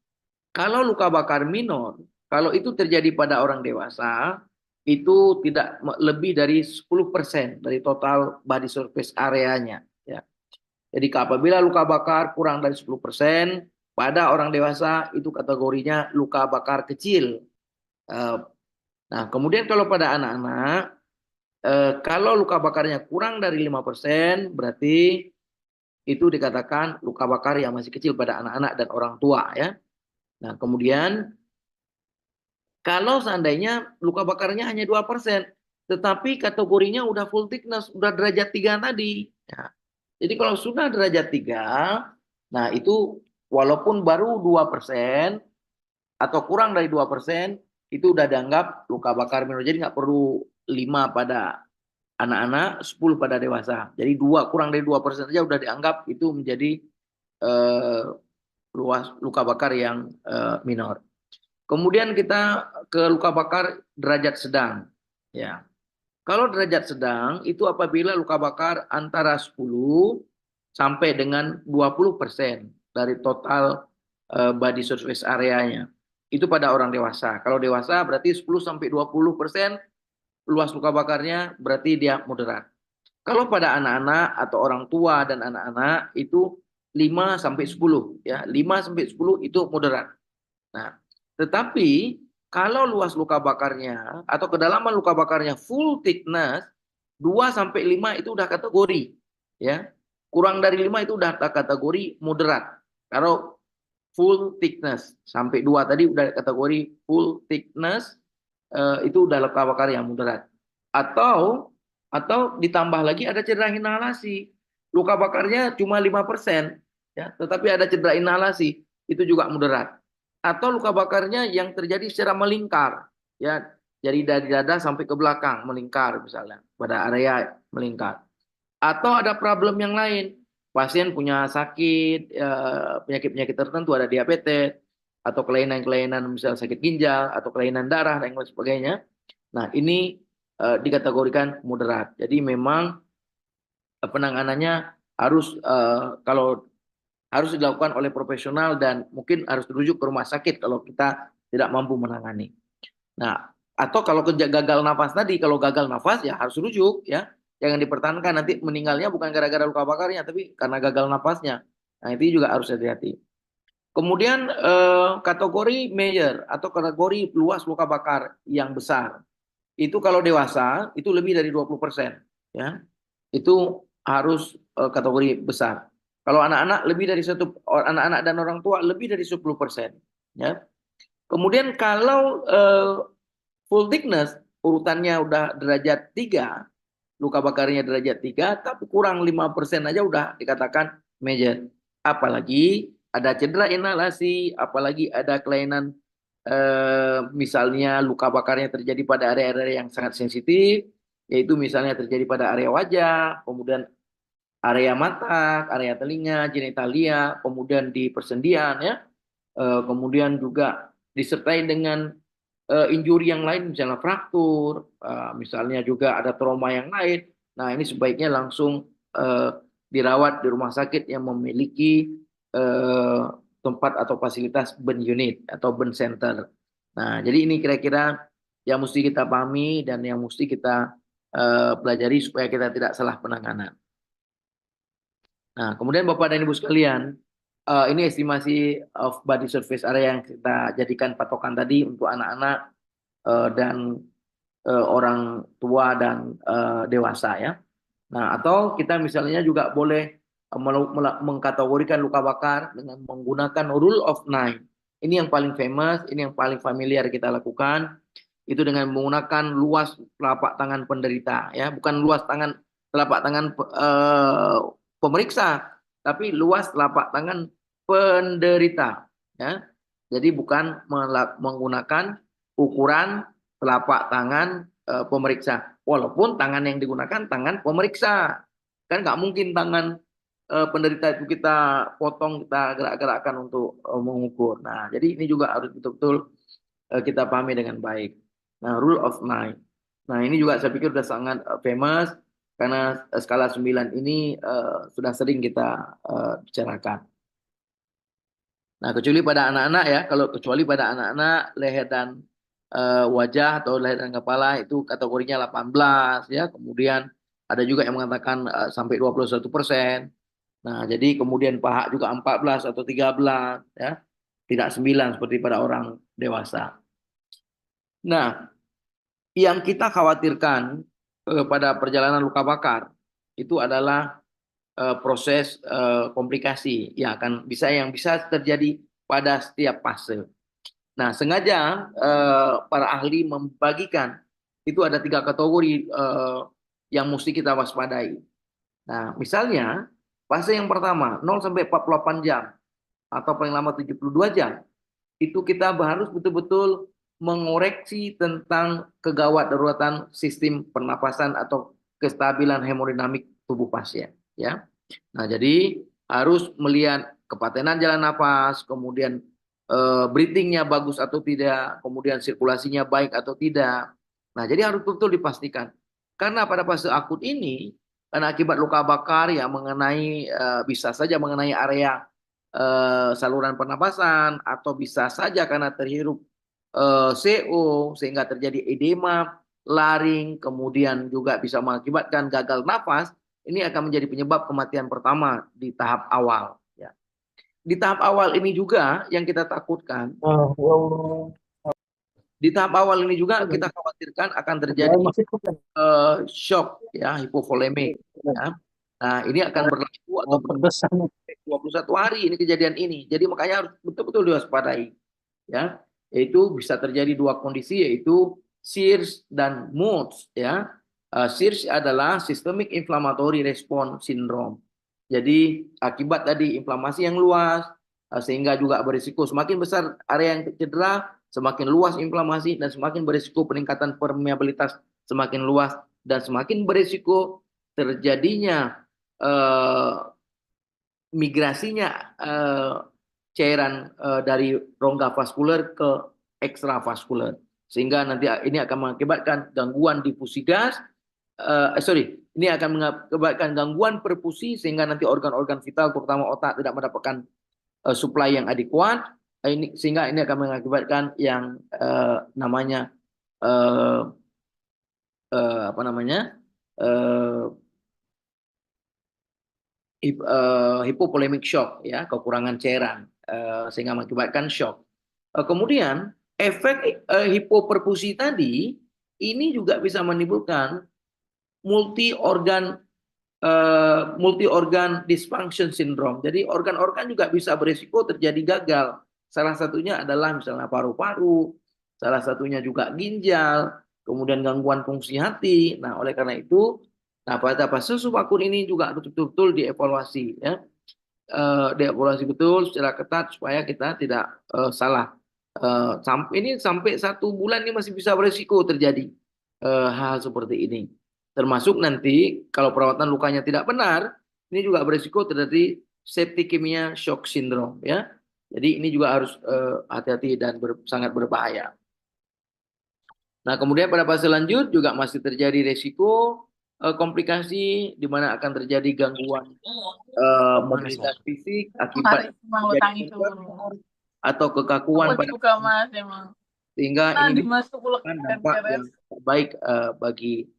Kalau luka bakar minor, kalau itu terjadi pada orang dewasa, itu tidak lebih dari 10% dari total body surface areanya. Ya. Jadi apabila luka bakar kurang dari 10% pada orang dewasa, itu kategorinya luka bakar kecil. Nah, kemudian kalau pada anak-anak, kalau luka bakarnya kurang dari 5%, berarti itu dikatakan luka bakar yang masih kecil pada anak-anak dan orang tua, ya. Nah, kemudian kalau seandainya luka bakarnya hanya 2%, tetapi kategorinya udah full thickness, udah derajat 3 tadi. Ya. Jadi kalau sudah derajat 3, nah itu walaupun baru 2% atau kurang dari 2%, itu udah dianggap luka bakar minor. Jadi nggak perlu 5 pada anak-anak, 10 pada dewasa. Jadi kurang dari 2% saja udah dianggap itu menjadi luas luka bakar yang minor. Kemudian kita ke luka bakar derajat sedang. Ya. Kalau derajat sedang itu apabila luka bakar antara 10 sampai dengan 20% dari total body surface areanya. Itu pada orang dewasa. Kalau dewasa berarti 10 sampai 20% luas luka bakarnya berarti dia moderat. Kalau pada anak-anak atau orang tua dan anak-anak itu 5 sampai 10 ya. 5 sampai 10 itu moderat. Nah, tetapi kalau luas luka bakarnya atau kedalaman luka bakarnya full thickness 2 sampai 5 itu udah kategori ya. Kurang dari 5 itu udah kategori moderat. Kalau full thickness sampai 2 tadi udah kategori full thickness, itu udah luka bakar yang moderat. Atau ditambah lagi ada cedera inhalasi. Luka bakarnya cuma 5% ya, tetapi ada cedera inhalasi, itu juga moderat. Atau luka bakarnya yang terjadi secara melingkar ya, jadi dari dada sampai ke belakang melingkar misalnya pada area melingkar. Atau ada problem yang lain, pasien punya sakit, penyakit-penyakit tertentu, ada diabetes, atau kelainan-kelainan misalnya sakit ginjal, atau kelainan darah, dan lain sebagainya. Nah, ini dikategorikan moderat. Jadi memang penanganannya harus kalau harus dilakukan oleh profesional dan mungkin harus dirujuk ke rumah sakit kalau kita tidak mampu menangani. Nah, atau kalau gagal nafas tadi, kalau gagal nafas ya harus rujuk ya. Jangan dipertahankan, nanti meninggalnya bukan gara-gara luka bakarnya tapi karena gagal nafasnya. Nah, itu juga harus hati-hati. Kemudian kategori major atau kategori luas luka bakar yang besar. Itu kalau dewasa itu lebih dari 20% ya. Itu harus kategori besar. Kalau anak-anak lebih dari anak-anak dan orang tua lebih dari 10% ya. Kemudian kalau full thickness urutannya udah derajat 3, luka bakarnya derajat 3 tapi kurang 5% aja udah dikatakan major. Apalagi ada cedera inhalasi, apalagi ada kelainan misalnya luka bakarnya terjadi pada area-area yang sangat sensitif, yaitu misalnya terjadi pada area wajah, kemudian area mata, area telinga, genitalia, kemudian di persendian ya, kemudian juga disertai dengan injuri yang lain, misalnya fraktur, misalnya juga ada trauma yang lain. Nah, ini sebaiknya langsung dirawat di rumah sakit yang memiliki tempat atau fasilitas burn unit atau burn center. Nah, jadi ini kira-kira yang mesti kita pahami dan yang mesti kita pelajari supaya kita tidak salah penanganan. Nah, kemudian Bapak dan Ibu sekalian, ini estimasi of body surface area yang kita jadikan patokan tadi untuk anak-anak dan orang tua dan dewasa ya. Nah, atau kita misalnya juga boleh mengkategorikan luka bakar dengan menggunakan rule of 9. Ini yang paling famous, ini yang paling familiar kita lakukan. Itu dengan menggunakan luas telapak tangan penderita, ya, bukan luas telapak tangan pemeriksa, tapi luas telapak tangan penderita, ya. Jadi bukan menggunakan ukuran telapak tangan pemeriksa, walaupun tangan yang digunakan tangan pemeriksa, kan nggak mungkin tangan penderita itu kita potong, kita gerak-gerakkan untuk mengukur. Nah, jadi ini juga harus betul-betul kita pahami dengan baik. Nah, rule of nine. Nah, ini juga saya pikir sudah sangat famous karena skala 9 ini sudah sering kita bicarakan. Nah, kecuali pada anak-anak ya, kecuali pada anak-anak leher dan wajah atau leher dan kepala itu kategorinya 18 ya. Kemudian ada juga yang mengatakan sampai 21%. Nah, jadi kemudian paha juga 14 atau 13 ya. Tidak 9 seperti pada orang dewasa. Nah, yang kita khawatirkan pada perjalanan luka bakar itu adalah proses komplikasi yang bisa terjadi pada setiap fase. Nah, sengaja para ahli membagikan itu ada 3 kategori yang mesti kita waspadai. Nah, misalnya fase yang pertama 0 sampai 48 jam atau paling lama 72 jam itu kita harus betul-betul mengoreksi tentang kegawat daruratan sistem pernapasan atau kestabilan hemodinamik tubuh pasien, ya. Nah, jadi harus melihat kepatenan jalan nafas, kemudian breathingnya bagus atau tidak, kemudian sirkulasinya baik atau tidak. Nah, jadi harus betul dipastikan. Karena pada fase akut ini, karena akibat luka bakar ya mengenai bisa saja mengenai area saluran pernapasan atau bisa saja karena terhirup CO sehingga terjadi edema laring, kemudian juga bisa mengakibatkan gagal nafas. Ini akan menjadi penyebab kematian pertama di tahap awal. Ya. Di tahap awal ini juga yang kita takutkan. Di tahap awal ini juga kita khawatirkan akan terjadi shock, ya, hipovolemik. Ya. Nah, ini akan berlaku atau 21 hari ini kejadian ini. Jadi makanya harus betul-betul diwaspadai. Ya, yaitu bisa terjadi 2 kondisi yaitu SIRS dan MODS, ya. SIRS adalah Systemic Inflammatory Response Syndrome. Jadi akibat tadi inflamasi yang luas sehingga juga berisiko semakin besar area yang cedera, semakin luas inflamasi dan semakin berisiko peningkatan permeabilitas semakin luas dan semakin berisiko terjadinya migrasinya cairan dari rongga vaskuler ke ekstravaskuler sehingga nanti ini akan mengakibatkan gangguan difusi gas ini akan mengakibatkan gangguan perfusi sehingga nanti organ-organ vital terutama otak tidak mendapatkan supply yang adekuat sehingga ini akan mengakibatkan yang namanya apa namanya hypovolemic shock, ya, kekurangan cairan sehingga mengakibatkan shock. Kemudian efek hipoperfusi tadi ini juga bisa menimbulkan multi organ dysfunction syndrome. Jadi organ-organ juga bisa berisiko terjadi gagal. Salah satunya adalah misalnya paru-paru, salah satunya juga ginjal, kemudian gangguan fungsi hati. Nah, oleh karena itu, nah pada fase subakut ini juga harus betul-betul dievaluasi, ya. Dievaluasi betul secara ketat supaya kita tidak salah. Sampai 1 bulan ini masih bisa berisiko terjadi hal seperti ini. Termasuk nanti kalau perawatan lukanya tidak benar, ini juga berisiko terjadi septicemia shock syndrome, ya. Jadi ini juga harus hati-hati dan sangat berbahaya. Nah, kemudian pada fase lanjut juga masih terjadi resiko komplikasi di mana akan terjadi gangguan mobilitas fisik akibat atau kekakuan pada sehingga ini merupakan dampak yang baik bagi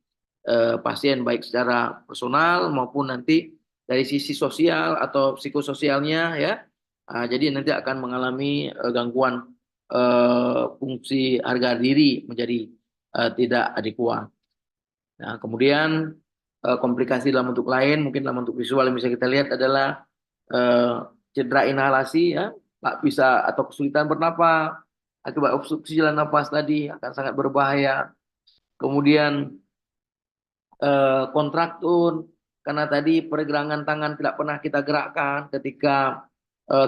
pasien baik secara personal maupun nanti dari sisi sosial atau psikososialnya, ya. Jadi nanti akan mengalami gangguan fungsi harga diri menjadi tidak adekuat. Nah, kemudian komplikasi dalam bentuk lain, mungkin dalam bentuk visual yang bisa kita lihat adalah cedera inhalasi, ya. nggak bisa atau kesulitan bernapas akibat obstruksi jalan napas tadi akan sangat berbahaya. Kemudian kontraktur karena tadi pergelangan tangan tidak pernah kita gerakkan ketika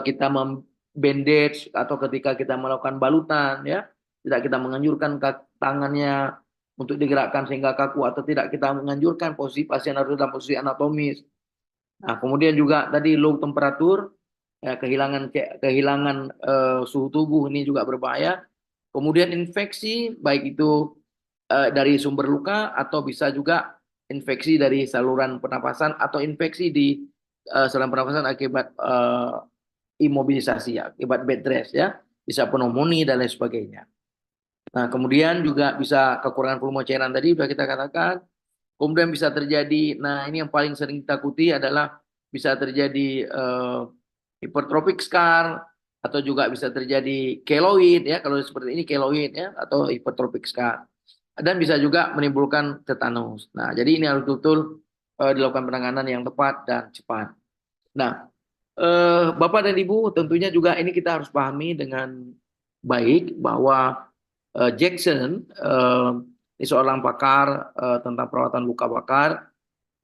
kita membandage atau ketika kita melakukan balutan, ya tidak kita menganjurkan tangannya untuk digerakkan sehingga kaku, atau tidak kita menganjurkan posisi pasien harus dalam posisi anatomis. Nah, kemudian juga tadi low temperatur, ya, kehilangan suhu tubuh ini juga berbahaya. Kemudian infeksi baik itu dari sumber luka atau bisa juga infeksi dari saluran pernapasan atau infeksi di saluran pernapasan akibat imobilisasi, akibat bed rest, ya, bisa pneumonia dan lain sebagainya. Nah, kemudian juga bisa kekurangan volume cairan tadi sudah kita katakan. Kemudian bisa terjadi, nah ini yang paling sering ditakuti adalah bisa terjadi hypertrophic scar, atau juga bisa terjadi keloid, ya, kalau seperti ini keloid, ya, atau hypertrophic scar. Dan bisa juga menimbulkan tetanus. Nah, jadi ini harus betul dilakukan penanganan yang tepat dan cepat. Nah, Bapak dan Ibu, tentunya juga ini kita harus pahami dengan baik bahwa Jackson, ini seorang pakar tentang perawatan luka bakar,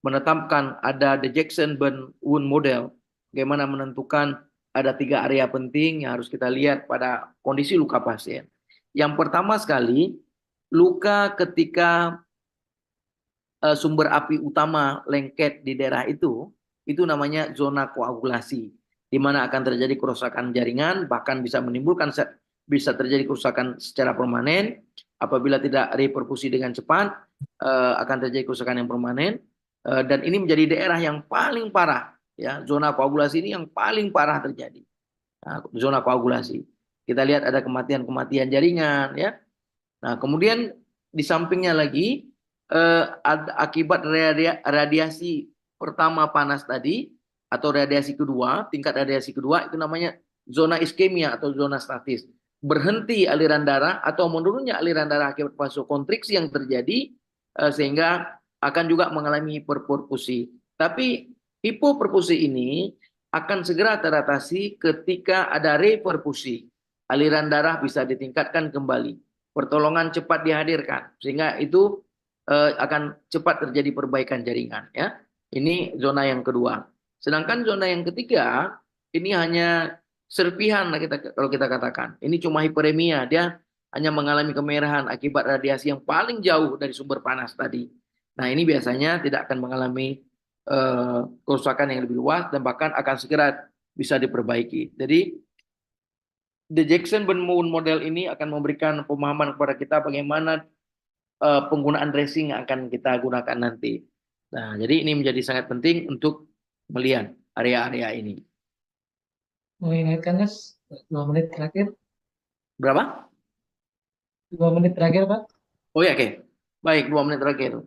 menetapkan ada the Jackson Burn Wound Model. Bagaimana menentukan ada 3 area penting yang harus kita lihat pada kondisi luka pasien. Yang pertama sekali, luka ketika sumber api utama lengket di daerah itu namanya zona koagulasi, di mana akan terjadi kerusakan jaringan, bahkan bisa menimbulkan, bisa terjadi kerusakan secara permanen. Apabila tidak reperfusi dengan cepat, akan terjadi kerusakan yang permanen, dan ini menjadi daerah yang paling parah, ya, zona koagulasi ini yang paling parah terjadi. Nah, zona koagulasi, kita lihat ada kematian jaringan, ya. Nah, kemudian di sampingnya lagi akibat radiasi pertama panas tadi atau radiasi kedua, tingkat radiasi kedua itu namanya zona iskemia atau zona statis. Berhenti aliran darah atau menurunnya aliran darah akibat vasokonstriksi yang terjadi, sehingga akan juga mengalami hiperperfusi. Tapi hipoperfusi ini akan segera teratasi ketika ada reperfusi. Aliran darah bisa ditingkatkan kembali, pertolongan cepat dihadirkan, sehingga itu akan cepat terjadi perbaikan jaringan, ya. Ini zona yang kedua. Sedangkan zona yang ketiga ini hanya serpihan, kalau kita katakan. Ini cuma hiperemia, dia hanya mengalami kemerahan akibat radiasi yang paling jauh dari sumber panas tadi. Nah, ini biasanya tidak akan mengalami kerusakan yang lebih luas dan bahkan akan segera bisa diperbaiki. Jadi The Jackson Burn Wound Model ini akan memberikan pemahaman kepada kita bagaimana penggunaan dressing yang akan kita gunakan nanti. Nah, jadi ini menjadi sangat penting untuk melihat area-area ini. Mengingatkan, Mas, 2 menit terakhir. Berapa? 2 menit terakhir, Pak. Oh ya, oke. Baik, 2 menit terakhir.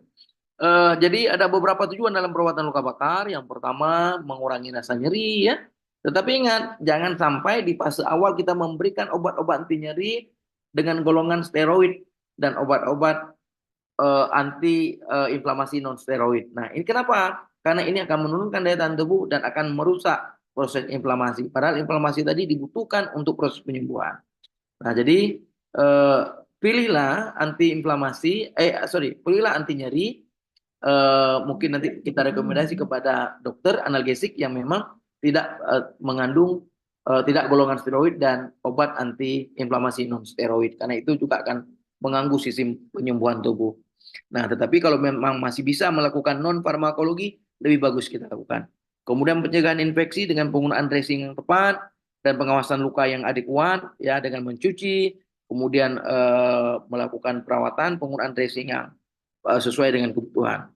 Jadi ada beberapa tujuan dalam perawatan luka bakar. Yang pertama, mengurangi rasa nyeri, ya. Tetapi ingat, jangan sampai di fase awal kita memberikan obat-obat anti nyeri dengan golongan steroid dan obat-obat anti inflamasi non steroid. Nah, ini kenapa? Karena ini akan menurunkan daya tahan tubuh dan akan merusak proses inflamasi. Padahal inflamasi tadi dibutuhkan untuk proses penyembuhan. Nah, jadi pilihlah pilihlah anti nyeri. Mungkin nanti kita rekomendasi kepada dokter analgesik yang memang tidak mengandung tidak golongan steroid dan obat anti inflamasi non steroid, karena itu juga akan mengganggu sistem penyembuhan tubuh. Nah, tetapi kalau memang masih bisa melakukan non farmakologi, lebih bagus kita lakukan. Kemudian pencegahan infeksi dengan penggunaan dressing yang tepat dan pengawasan luka yang adekuat, ya, dengan mencuci, kemudian melakukan perawatan, penggunaan dressing yang sesuai dengan kebutuhan.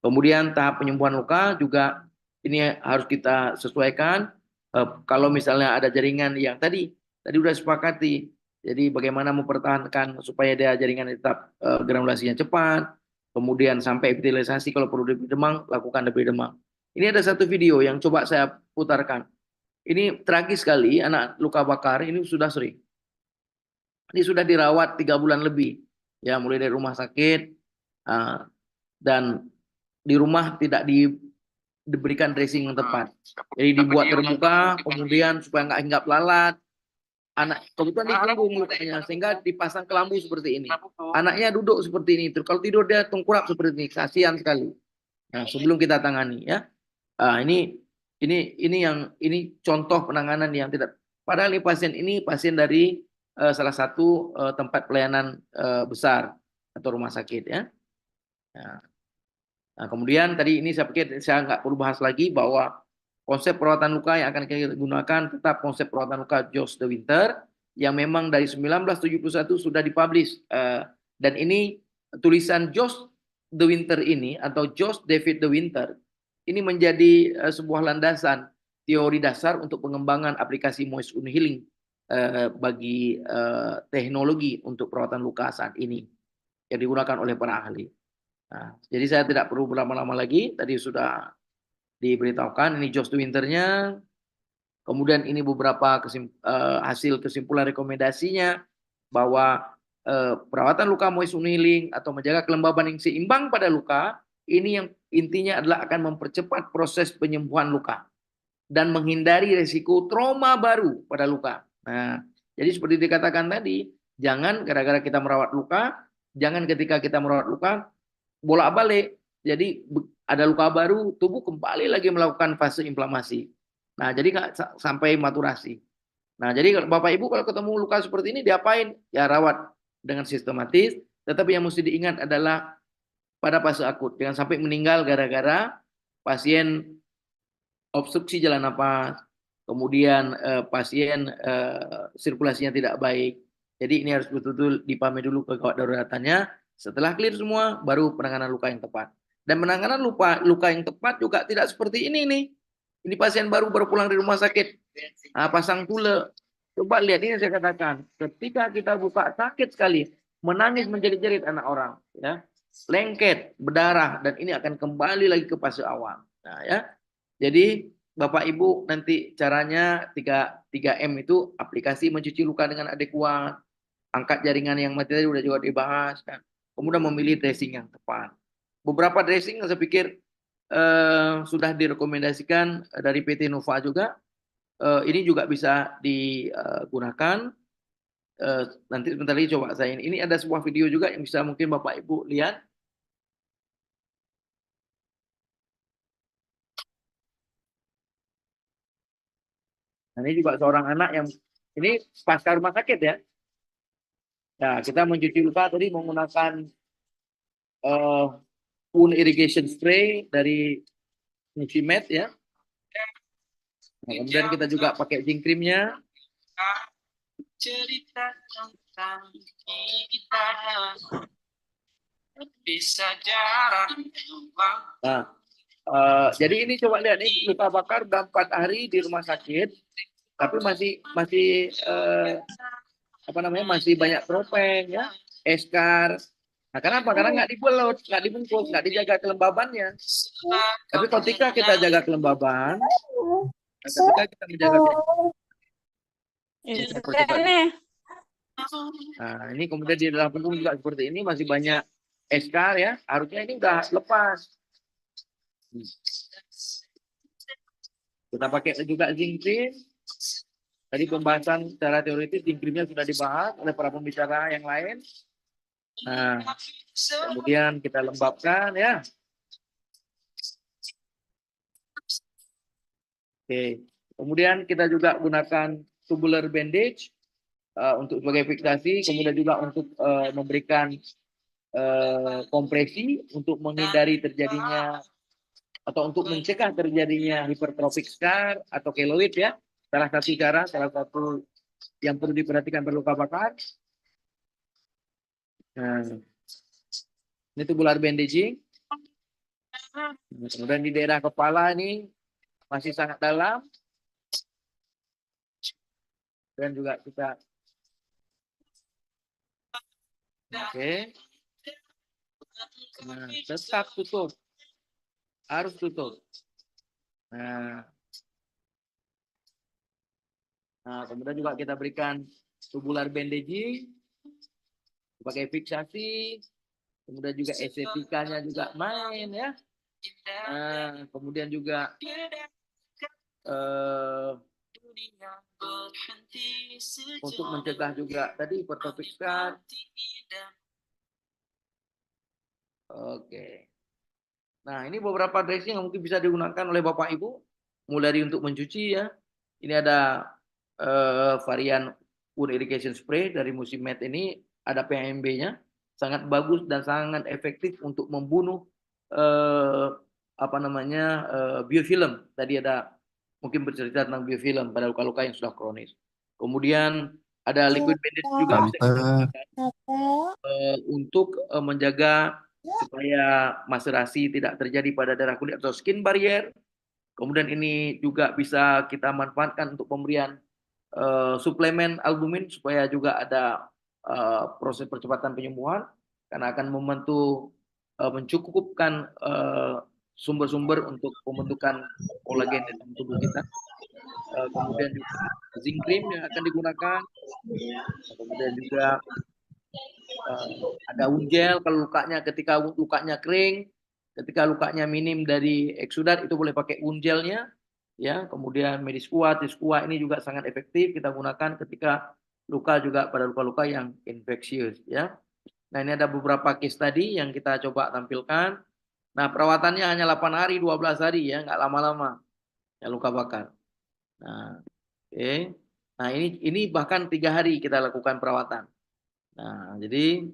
Kemudian tahap penyembuhan luka juga ini harus kita sesuaikan. Kalau misalnya ada jaringan yang tadi sudah sepakati, jadi bagaimana mempertahankan supaya dia jaringan tetap granulasinya cepat, kemudian sampai epitelisasi, kalau perlu debri demang, lakukan debri demang. Ini ada satu video yang coba saya putarkan. Ini tragis sekali, anak luka bakar ini sudah sering. Ini sudah dirawat 3 bulan lebih, ya, mulai dari rumah sakit, dan di rumah tidak diberikan dressing yang tepat. Jadi dibuat terbuka, kemudian supaya nggak hinggap lalat, kebetulan di punggung lukanya sehingga dipasang kelambu seperti ini. Anaknya duduk seperti ini. Kalau tidur dia tengkurap seperti ini. Kasihan sekali. Nah, sebelum kita tangani ya. Ini contoh penanganan yang tidak. Padahal pasien ini pasien dari salah satu tempat pelayanan besar atau rumah sakit ya. Nah, kemudian tadi ini saya pikir saya nggak perlu bahas lagi bahwa konsep perawatan luka yang akan kita gunakan tetap konsep perawatan luka Jos de Winter yang memang dari 1971 sudah dipublish dan ini tulisan Jos de Winter ini atau Jos David de Winter ini menjadi sebuah landasan teori dasar untuk pengembangan aplikasi moist wound healing bagi teknologi untuk perawatan luka saat ini yang digunakan oleh para ahli. Nah, jadi saya tidak perlu berlama-lama lagi. Tadi sudah diberitahukan ini Jos de Winternya. Kemudian ini beberapa hasil kesimpulan rekomendasinya bahwa perawatan luka moist wound healing atau menjaga kelembaban yang seimbang pada luka ini yang intinya adalah akan mempercepat proses penyembuhan luka dan menghindari risiko trauma baru pada luka. Nah, jadi seperti dikatakan tadi, jangan gara-gara kita merawat luka, jangan ketika kita merawat luka bolak-balik. Jadi ada luka baru, tubuh kembali lagi melakukan fase inflamasi. Nah, jadi nggak sampai maturasi. Nah, jadi Bapak Ibu kalau ketemu luka seperti ini diapain? Ya rawat dengan sistematis. Tetapi yang mesti diingat adalah pada fase akut. Jangan sampai meninggal gara-gara pasien obstruksi jalan napas, kemudian pasien sirkulasinya tidak baik. Jadi ini harus betul-betul dipahami dulu kegawat daruratannya. Setelah clear semua, baru penanganan luka yang tepat. Dan penanganan luka yang tepat juga tidak seperti ini nih. Ini pasien baru pulang dari rumah sakit, pasang tule. Coba lihat ini saya katakan, ketika kita buka sakit sekali, menangis menjerit-jerit anak orang, ya, lengket, berdarah, dan ini akan kembali lagi ke fase awal. Nah, ya, jadi Bapak Ibu nanti caranya 3M itu aplikasi mencuci luka dengan adekuat, angkat jaringan yang mati tadi sudah juga dibahas, kan. Kemudian memilih dressing yang tepat. Beberapa dressing saya pikir sudah direkomendasikan dari PT Nova juga. Ini juga bisa digunakan. Nanti sebentar lagi coba saya ini ada sebuah video juga yang bisa mungkin Bapak Ibu lihat. Nah, ini juga seorang anak yang ini pasca rumah sakit ya. Nah, kita mencuci luka tadi menggunakan wound irrigation spray dari Nucimed ya. Nah, kemudian kita juga pakai zinc creamnya. Cerita tentang kita bisa jarang. Nah, jadi ini coba lihat nih luka bakar udah 4 hari di rumah sakit, tapi masih masih banyak tropeng ya, eskar. Nah, kenapa? Karena nggak dibelut, nggak dibungkus, nggak dijaga kelembabannya. Tapi ketika kita jaga kelembaban, ketika kita menjaga nah, ini kemudian di dalam punggung juga seperti ini masih banyak eskar ya, harusnya ini udah lepas. Kita pakai juga zinc cream. Tadi pembahasan secara teoritis zinc creamnya sudah dibahas oleh para pembicara yang lain. Nah, kemudian kita lembabkan ya. Oke. Kemudian kita juga gunakan tubular bandage untuk sebagai fiksasi, kemudian juga untuk memberikan kompresi untuk menghindari terjadinya atau untuk mencegah terjadinya hipertrophic scar atau keloid ya. Salah satu yang perlu diperhatikan pada luka bakar. Nah, ini tubular bandaging. Kemudian di daerah kepala ini masih sangat dalam. Dan juga kita oke. Nah, tetap tutup. Harus tutup. Nah, kemudian juga kita berikan tubular bandaging sebagai fiksasi. Kemudian juga estetikanya juga main ya. Kemudian juga untuk mencegah juga tadi hipertrophic scar. Oke. Nah, ini beberapa dressing yang mungkin bisa digunakan oleh Bapak Ibu. Mulai dari untuk mencuci ya. Ini ada varian wood irrigation spray dari Musimed ini. Ada PMB-nya. Sangat bagus dan sangat efektif untuk membunuh biofilm. Tadi ada mungkin bercerita tentang biofilm pada luka-luka yang sudah kronis. Kemudian ada liquid bandage juga bisa digunakan untuk menjaga supaya maserasi tidak terjadi pada daerah kulit atau skin barrier. Kemudian ini juga bisa kita manfaatkan untuk pemberian suplemen albumin supaya juga ada proses percepatan penyembuhan karena akan membantu mencukupkan sumber-sumber untuk pembentukan kolagen di dalam tubuh kita. Kemudian juga zinc cream yang akan digunakan. Kemudian juga ada wound gel kalau ketika lukanya kering, ketika lukanya minim dari eksudat itu boleh pakai wound gelnya ya. Kemudian Medisqua ini juga sangat efektif kita gunakan ketika luka juga pada luka-luka yang infeksius ya. Nah, ini ada beberapa case tadi yang kita coba tampilkan. Nah, perawatannya hanya 8 hari 12 hari ya, nggak lama-lama ya luka bakar. Nah, oke. Nah, ini bahkan 3 hari kita lakukan perawatan. Nah, jadi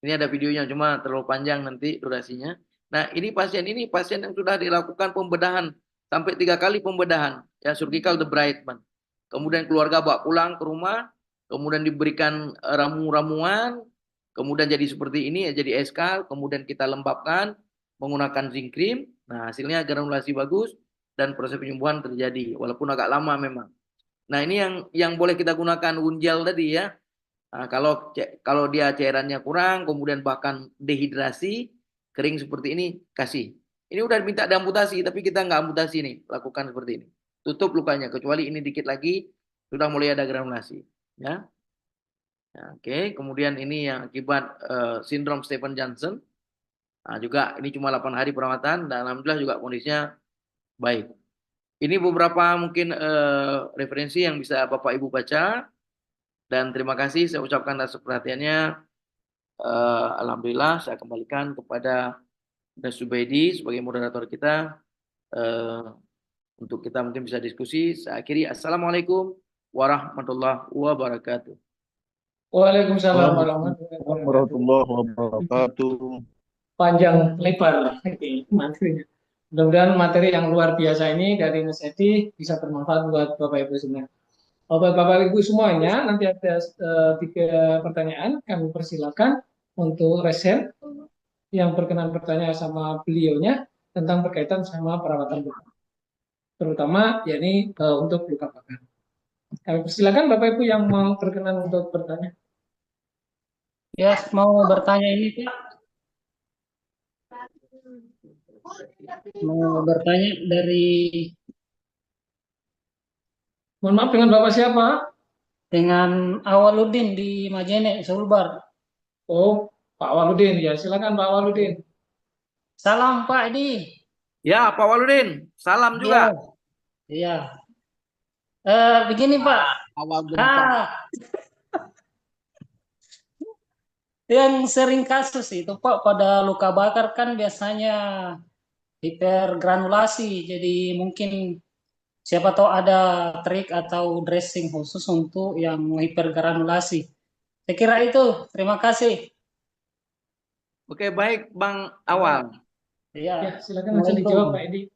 ini ada videonya cuma terlalu panjang nanti durasinya. Nah, ini pasien yang sudah dilakukan pembedahan sampai 3 kali pembedahan ya surgical debridement. Kemudian keluarga bawa pulang ke rumah, kemudian diberikan ramu-ramuan, kemudian jadi seperti ini ya jadi SK, kemudian kita lembabkan menggunakan zinc cream. Nah, hasilnya granulasi bagus dan proses penyembuhan terjadi walaupun agak lama memang. Nah, ini yang boleh kita gunakan wound gel tadi ya. Nah, kalau dia cairannya kurang, kemudian bahkan dehidrasi, kering seperti ini, kasih. Ini udah minta diamputasi, tapi kita nggak amputasi nih, lakukan seperti ini. Tutup lukanya, kecuali ini dikit lagi, sudah mulai ada granulasi. Ya. Nah, oke, kemudian ini yang akibat sindrom Stephen Johnson. Nah, juga ini cuma 8 hari perawatan, dan alhamdulillah juga kondisinya baik. Ini beberapa mungkin referensi yang bisa Bapak Ibu baca. Dan terima kasih saya ucapkan atas perhatiannya. Alhamdulillah saya kembalikan kepada Mas Zubaidi sebagai moderator kita untuk kita mungkin bisa diskusi. Saya akhiri. Assalamualaikum warahmatullahi wabarakatuh. Waalaikumsalam warahmatullahi wabarakatuh. Warahmatullahi wabarakatuh. Panjang lebar materinya. Mudah-mudahan materi yang luar biasa ini dari Mas Edi bisa bermanfaat buat Bapak Ibu semua. Bapak Ibu semuanya, nanti ada 3 pertanyaan, kami persilakan untuk resen yang berkenan bertanya sama beliaunya tentang berkaitan sama perawatan luka, terutama yakni untuk luka bakar. Kami persilakan Bapak Ibu yang mau berkenan untuk bertanya. Ya, mau bertanya ini Pak. Mau bertanya dari Mohon maaf, dengan Bapak siapa? dengan Awaludin di Majene, Sulbar. Oh, Pak Waludin ya, silakan Pak Waludin. Salam Pak Edi. Ya, Pak Waludin, salam juga. Iya. Begini Pak. Awal gempa. Yang sering kasus itu Pak pada luka bakar kan biasanya hipergranulasi. Jadi mungkin siapa tahu ada trik atau dressing khusus untuk yang hipergranulasi. Saya kira itu. Terima kasih. Oke, baik Bang Awal. Ya, Ya, silakan langsung dijawab Pak Edi.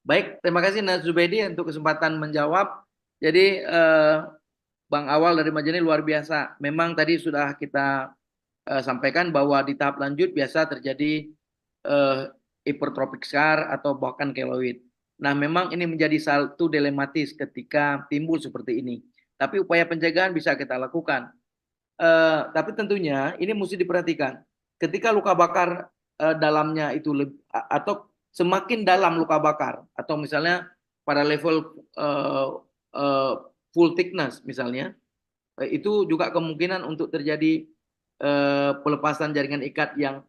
Baik, terima kasih Mas Zubaidi untuk kesempatan menjawab. Jadi Bang Awal dari Majene luar biasa. Memang tadi sudah kita sampaikan bahwa di tahap lanjut biasa terjadi hipertrophic scar atau bahkan keloid. Nah, memang ini menjadi satu dilematis ketika timbul seperti ini. Tapi upaya pencegahan bisa kita lakukan. Tapi tentunya ini mesti diperhatikan. Ketika luka bakar dalamnya itu atau semakin dalam luka bakar atau misalnya pada level full thickness misalnya, itu juga kemungkinan untuk terjadi pelepasan jaringan ikat yang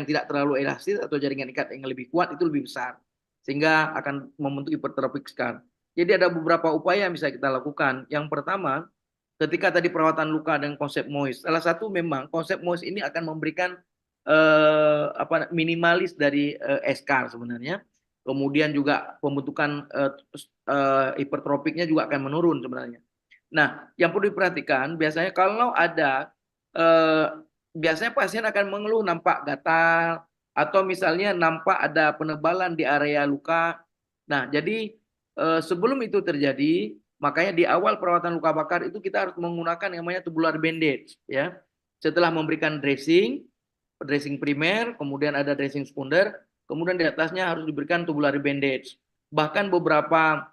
tidak terlalu elastis atau jaringan ikat yang lebih kuat itu lebih besar sehingga akan membentuk hipertrophic scar. Jadi ada beberapa upaya yang bisa kita lakukan. Yang pertama, ketika tadi perawatan luka dengan konsep MOIS, salah satu memang konsep MOIS ini akan memberikan minimalis dari eskar sebenarnya. Kemudian juga pembentukan hipertropiknya juga akan menurun sebenarnya. Nah, yang perlu diperhatikan biasanya kalau ada biasanya pasien akan mengeluh nampak gatal atau misalnya nampak ada penebalan di area luka. Nah, jadi sebelum itu terjadi, makanya di awal perawatan luka bakar itu kita harus menggunakan yang namanya tubular bandage ya. Setelah memberikan dressing primer, kemudian ada dressing sekunder, kemudian di atasnya harus diberikan tubular bandage. Bahkan beberapa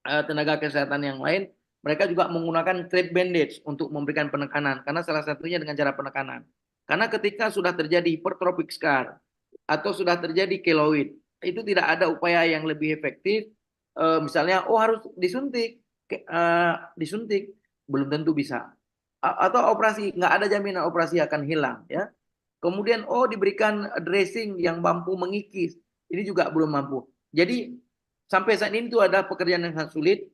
tenaga kesehatan yang lain, mereka juga menggunakan crepe bandage untuk memberikan penekanan, karena salah satunya dengan cara penekanan. Karena ketika sudah terjadi hypertrophic scar atau sudah terjadi keloid, itu tidak ada upaya yang lebih efektif. Misalnya, harus disuntik, disuntik, belum tentu bisa. Atau operasi, nggak ada jaminan operasi akan hilang, ya. Kemudian diberikan dressing yang mampu mengikis, ini juga belum mampu. Jadi sampai saat ini itu ada pekerjaan yang sangat sulit.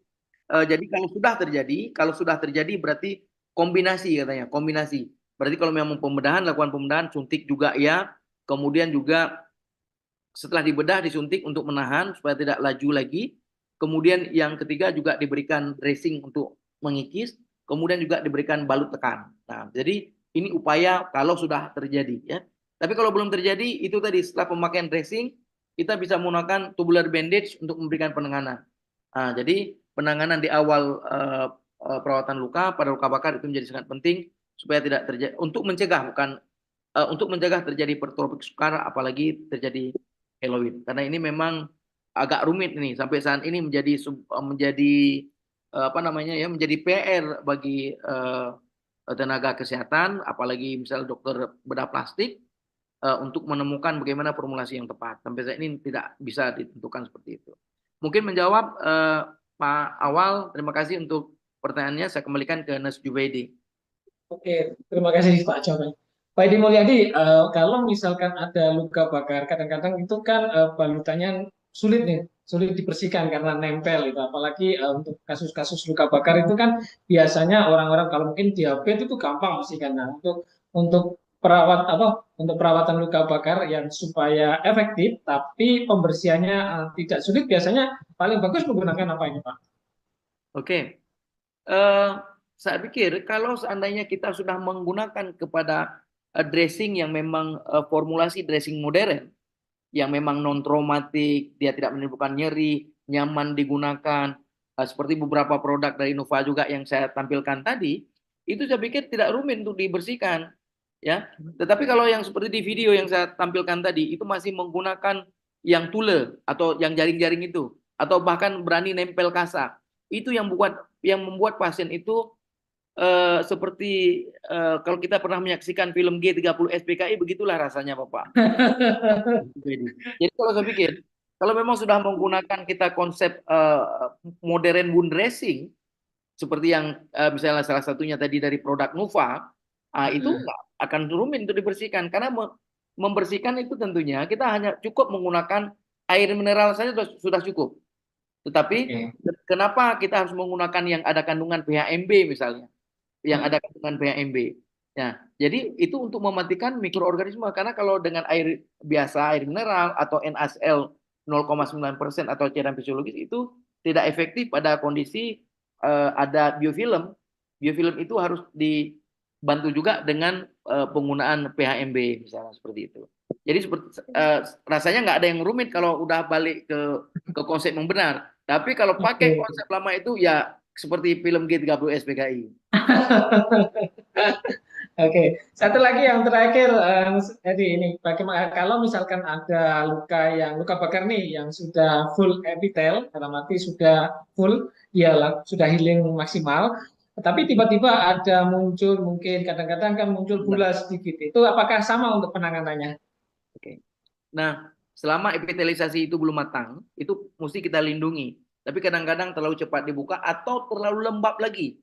Jadi kalau sudah terjadi berarti kombinasi katanya, kombinasi. Berarti kalau memang pembedahan, lakukan pembedahan, suntik juga ya. Kemudian juga setelah dibedah disuntik untuk menahan supaya tidak laju lagi. Kemudian yang ketiga juga diberikan dressing untuk mengikis, kemudian juga diberikan balut tekan. Nah, jadi ini upaya kalau sudah terjadi ya. Tapi kalau belum terjadi, itu tadi setelah pemakaian dressing kita bisa menggunakan tubular bandage untuk memberikan penanganan. Nah, jadi penanganan di awal perawatan luka pada luka bakar itu menjadi sangat penting supaya tidak terjadi, untuk mencegah, bukan untuk mencegah terjadi hipertropik scar apalagi terjadi keloid. Karena ini memang agak rumit ini sampai saat ini menjadi menjadi PR bagi tenaga kesehatan, apalagi misalnya dokter bedah plastik, untuk menemukan bagaimana formulasi yang tepat. Sampai saat ini tidak bisa ditentukan seperti itu. Mungkin menjawab Pak Awal, terima kasih untuk pertanyaannya. Saya kembalikan ke Nes Jubaidi. Oke, terima kasih Pak jawabannya. Pak Edi Mulyadi, kalau misalkan ada luka bakar, kadang-kadang itu kan balutannya sulit nih, sulit dibersihkan karena nempel itu. Apalagi untuk kasus-kasus luka bakar itu kan biasanya orang-orang kalau mungkin diabetes itu gampang bersihkan. Nah, untuk untuk perawatan luka bakar yang supaya efektif, tapi pembersihannya tidak sulit, biasanya paling bagus menggunakan apa ini, Pak? Oke. Saya pikir kalau seandainya kita sudah menggunakan kepada dressing yang memang formulasi dressing modern, yang memang non traumatik, dia tidak menimbulkan nyeri, nyaman digunakan, seperti beberapa produk dari Nova juga yang saya tampilkan tadi, itu saya pikir tidak rumit untuk dibersihkan, ya. Tetapi kalau yang seperti di video yang saya tampilkan tadi, itu masih menggunakan yang tule atau yang jaring-jaring itu, atau bahkan berani nempel kasa, itu yang membuat pasien itu seperti kalau kita pernah menyaksikan film G30 SPKI, begitulah rasanya Bapak. Jadi kalau saya pikir, kalau memang sudah menggunakan kita konsep modern wound dressing, seperti yang misalnya salah satunya tadi dari produk Nova, itu nggak akan rumit untuk dibersihkan. Karena membersihkan itu tentunya kita hanya cukup menggunakan air mineral saja sudah cukup. Tetapi kenapa kita harus menggunakan yang ada kandungan PHMB misalnya? Yang ada kandungan PHMB. Nah, jadi itu untuk mematikan mikroorganisme, karena kalau dengan air biasa, air mineral atau NaCl 0,9% atau cairan fisiologis itu tidak efektif pada kondisi ada biofilm. Biofilm itu harus dibantu juga dengan penggunaan PHMB misalnya seperti itu. Jadi rasanya nggak ada yang rumit kalau udah balik ke konsep yang benar. Tapi kalau pakai konsep lama itu ya seperti film G30 SPKI. Oke, satu lagi yang terakhir, jadi ini bagaimana kalau misalkan ada luka bakar nih yang sudah full epitel, dalam arti sudah full, ya sudah healing maksimal, tapi tiba-tiba ada muncul, mungkin kadang-kadang kan muncul gula sedikit, itu apakah sama untuk penanganannya? Oke. Nah, selama epitelisasi itu belum matang, itu mesti kita lindungi. Tapi kadang-kadang terlalu cepat dibuka atau terlalu lembab lagi.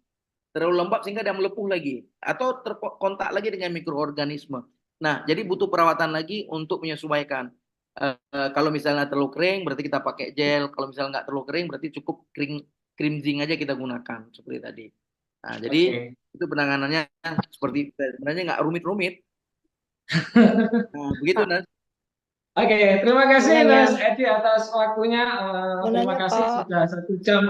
Terlalu lembab sehingga dia melepuh lagi. Atau terkontak lagi dengan mikroorganisme. Nah, jadi butuh perawatan lagi untuk menyesuaikan. Kalau misalnya terlalu kering berarti kita pakai gel, kalau misalnya nggak terlalu kering berarti cukup cleansing aja kita gunakan seperti tadi. Nah, jadi Oke. itu penanganannya seperti itu. Sebenarnya nggak rumit-rumit. Nah, begitu Nas. Oke, terima kasih Mas Mau Edi atas waktunya. Terima nanya kasih Pak. sudah 1 jam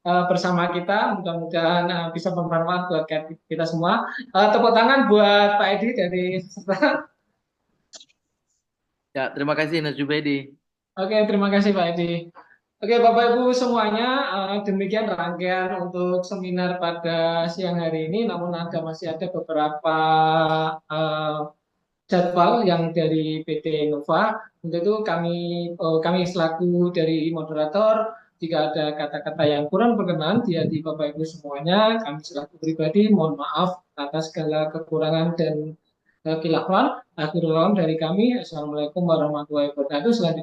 bersama kita. Mudah-mudahan bisa bermanfaat buat kita semua. Tepuk tangan buat Pak Edi dari Ya, terima kasih Nas Jubaidi. Oke, terima kasih Pak Edi. Oke, Bapak Ibu semuanya, demikian rangkaian untuk seminar pada siang hari ini. Namun masih ada beberapa eh, jadwal yang dari PT Nova. Untuk itu kami selaku dari moderator, jika ada kata-kata yang kurang berkenan di hati Bapak Ibu semuanya, kami selaku pribadi mohon maaf atas segala kekurangan dan kilafan. Akhirul kalam dari kami. Assalamualaikum warahmatullahi wabarakatuh. Selanjutnya